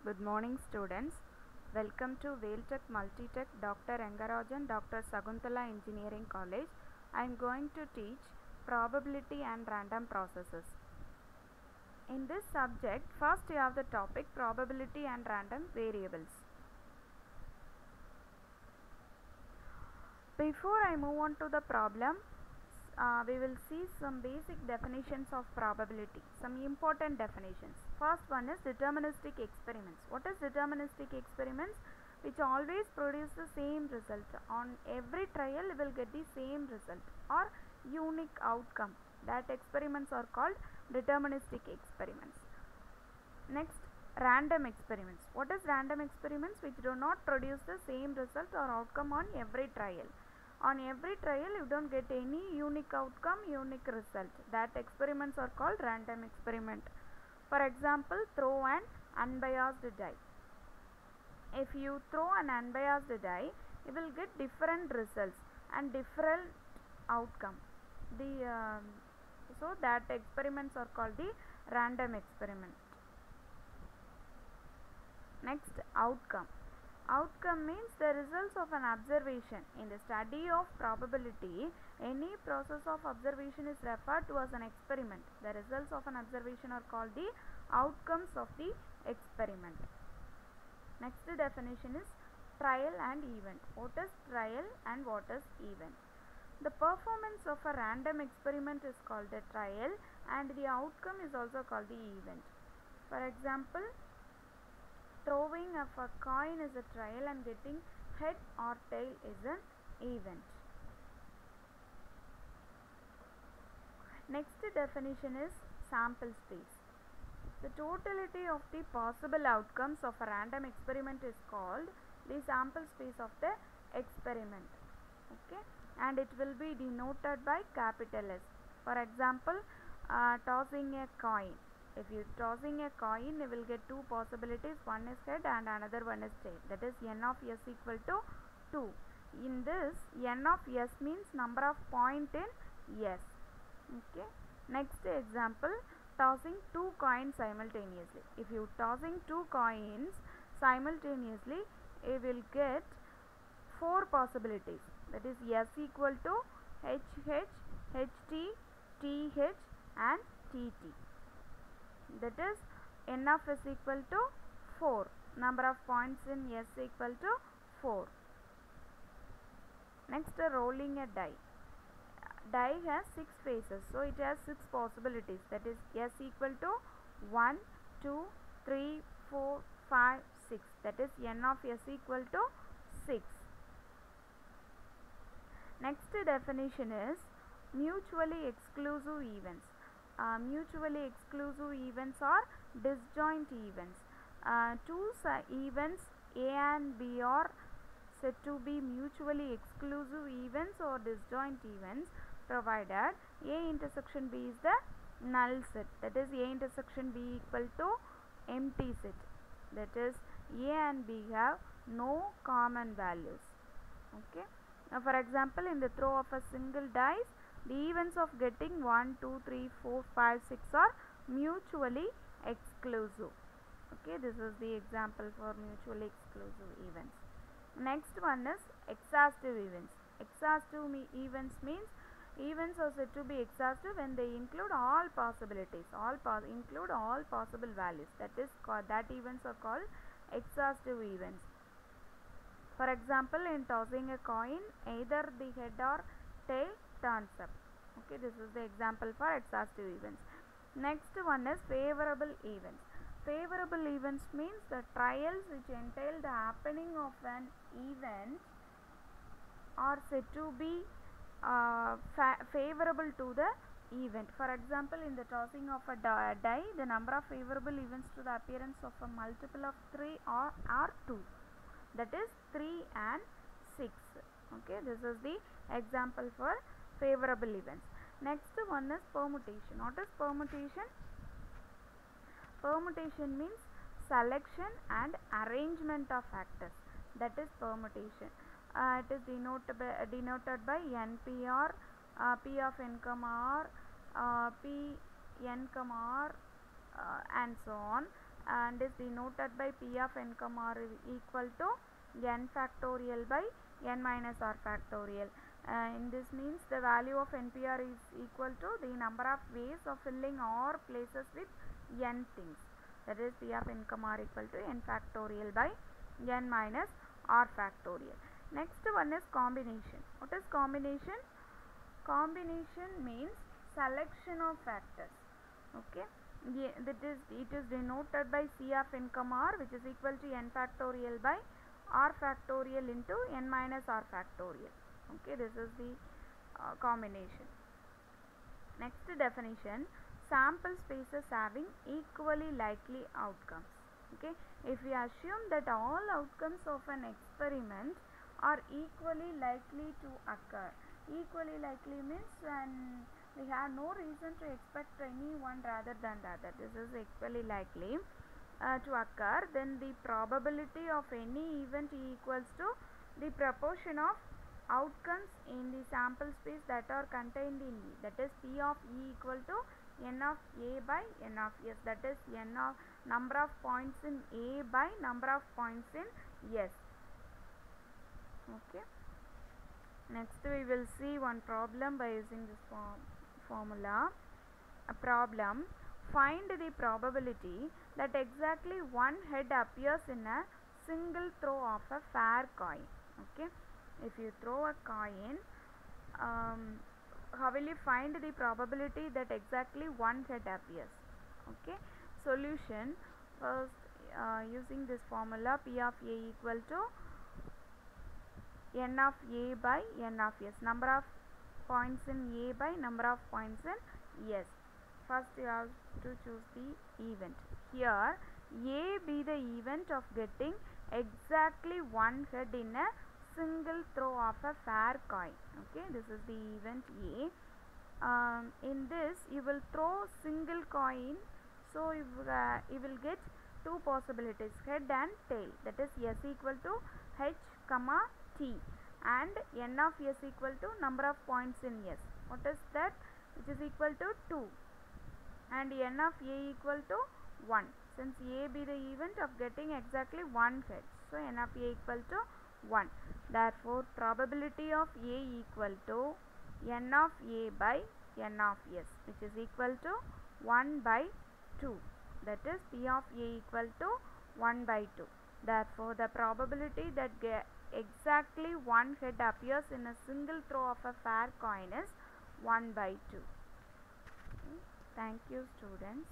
Good morning, students. Welcome to Vailtech Multitech Dr. Rangarajan, Dr. Saguntala Engineering College. I am going to teach probability and random processes. In this subject, first you have the topic probability and random variables. Before I move on to the problem, we will see some basic definitions of probability, some important definitions. First one is deterministic experiments. What is deterministic experiments? Which always produce the same result. On every trial, you will get the same result or unique outcome. That experiments are called deterministic experiments. Next, random experiments. What is random experiments? Which do not produce the same result or outcome on every trial. On every trial you don't get any unique outcome, unique result. That experiments are called random experiment. For example, throw an unbiased die. If you throw an unbiased die, you will get different results and different outcome. So that experiments are called the random experiment. Next, outcome. Outcome means the results of an observation. In the study of probability, any process of observation is referred to as an experiment. The results of an observation are called the outcomes of the experiment. Next definition is trial and event. What is trial and what is event? The performance of a random experiment is called a trial and the outcome is also called the event. For example, throwing of a coin is a trial and getting head or tail is an event. Next definition is sample space. The totality of the possible outcomes of a random experiment is called the sample space of the experiment. Okay, and it will be denoted by capital S. For example, tossing a coin. If you tossing a coin, you will get two possibilities. One is head and another one is tail. That is n of s equal to 2. In this, n of s means number of point in s. Okay. Next example, tossing two coins simultaneously. If you tossing two coins simultaneously, you will get four possibilities. That is s equal to hh, ht, th and tt. That is n of s equal to 4. Number of points in s equal to 4. Next, rolling a die. Die has 6 faces, so it has 6 possibilities. That is s equal to 1, 2, 3, 4, 5, 6. That is n of s equal to 6. Next definition is mutually exclusive events. Mutually exclusive events are disjoint events. Two events A and B are said to be mutually exclusive events or disjoint events provided A intersection B is the null set. That is A intersection B equal to empty set. That is A and B have no common values. Okay. Now for example, in the throw of a single dice, the events of getting 1, 2, 3, 4, 5, 6 are mutually exclusive. Okay, this is the example for mutually exclusive events. Next one is exhaustive events. Exhaustive events means events are said to be exhaustive when they include all possibilities, include all possible values. That is that events are called exhaustive events. For example, in tossing a coin, either the head or tail turns up. Okay, this is the example for exhaustive events. Next one is favorable events. Favorable events means the trials which entail the happening of an event are said to be favorable to the event. For example, in the tossing of a die, the number of favorable events to the appearance of a multiple of 3 are 2. That is 3 and 6. Okay, this is the example for favorable events. Next one is permutation. What is permutation? Permutation means selection and arrangement of factors. That is permutation. It is denoted by NPR, P of n comma r, P n comma r, and so on. and is denoted by P of n comma r equal to n factorial by n minus r factorial. In this means the value of NPR is equal to the number of ways of filling or places with n things, that is P of n comma r equal to n factorial by n minus r factorial. Next one is combination. What is combination? Combination means selection of factors. Okay, it is denoted by C of n comma r, which is equal to n factorial by r factorial into n minus r factorial. Okay, this is the combination. Next definition, sample spaces having equally likely outcomes. Okay, if we assume that all outcomes of an experiment are equally likely to occur, equally likely means when we have no reason to expect any one rather than the other, this is equally likely to occur, then the probability of any event equals to the proportion of outcomes in the sample space that are contained in E, that is P of E equal to n of A by n of S, that is n of number of points in A by number of points in S. Okay, next we will see one problem by using this formula. A problem, find the probability that exactly one head appears in a single throw of a fair coin. Okay, if you throw a coin, how will you find the probability that exactly one head appears? Okay, solution, first using this formula, P of A equal to n of A by n of S, number of points in A by number of points in S. First you have to choose the event. Here A be the event of getting exactly one head in a single throw of a fair coin. Okay, this is the event A. In this you will throw single coin, so you will get two possibilities, head and tail, that is S equal to H comma T and n of S equal to number of points in S. What is that? Which is equal to 2 and n of A equal to 1. Since A be the event of getting exactly one head, so n of A equal to 1. Therefore, probability of A equal to n of A by n of S, which is equal to 1 by 2. That is P of A equal to 1 by 2. Therefore, the probability that exactly one head appears in a single throw of a fair coin is 1 by 2. Okay. Thank you, students.